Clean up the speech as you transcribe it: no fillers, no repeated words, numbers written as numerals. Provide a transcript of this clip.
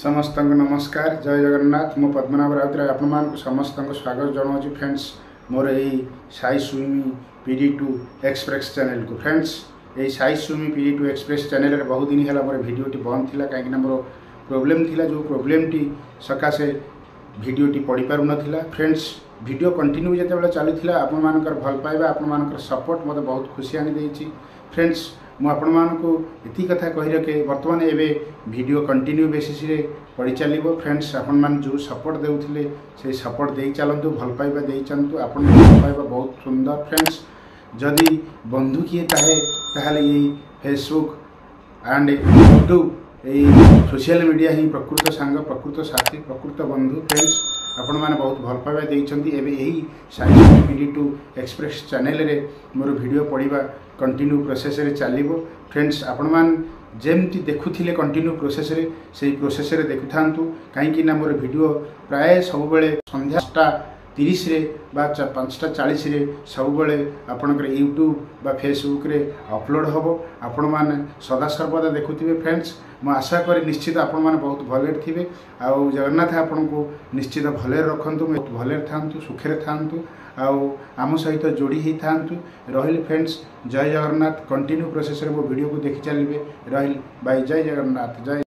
समस्त नमस्कार जय जगन्नाथ मो पद्मनाभ राउत आपण समस्त स्वागत जनावि फ्रेंड्स मोर यही Sai Sumi PD2 express channel को फ्रेंड्स यही Sai Sumi PD2 express channel बहुत दिन है मोर भिडियोटी बंद थी कहीं मोर प्रोब्लेम थी जो प्रोब्लेमटी सकाशे भिडियोटी पढ़ी पार ना फ्रेंड्स वीडियो कंटिन्यू जो चलूला आपण भल पाइबा आपण सपोर्ट मत बहुत खुशी आनी फ्रेंड्स मु आपण मानक एति कथा कही रखे बर्तमान एवं वीडियो कंटिन्यू बेसिस रे पढ़ी चलो फ्रेंड्स आपण मान जो सपोर्ट देउथिले से सपोर्ट दे चलतु भल पाइबा दे चलतु आपण भल पाइबा बहुत सुंदर फ्रेंड्स जदि बंधु किए ताहे यही फेसबुक एंड यूट्यूब यही सोशल मीडिया ही प्रकृत सांग प्रकृत साथी प्रकृत बंधु फ्रेंड्स आपण मैंने बहुत भल पाइबा देइछंती एबे यही साई PD2 एक्सप्रेस चैनल रे मोर वीडियो पढ़ा कंटिन्यू प्रोसेस रे चलिबो फ्रेंड्स आपण मान जेमती देखुथिले कंटिन्यू प्रोसेस रे सेही प्रोसेस रे देखुथांतु कहीं ना मोर वीडियो प्राय सब बेले संध्या 5:30 रे बा 5:40 रे सब बेले आपनकर यूट्यूब बा फेसबुक रे अपलोड होबो आपण मान सदा सर्वदा देखुथिबे फ्रेंड्स मु आशा करी निश्चित आपण मान बहुत भले थिबे आउ जगन्नाथ आपण को निश्चित भले रखंतु भले थांतु सुखे थांतु आउ आम सहित जोड़ी ही थांतु रहिल फ्रेंड्स जय जगन्नाथ कंटिन्यू प्रोसेस रे मो वीडियो को देखि चलिबे रहिल बाय जय जगन्नाथ जय।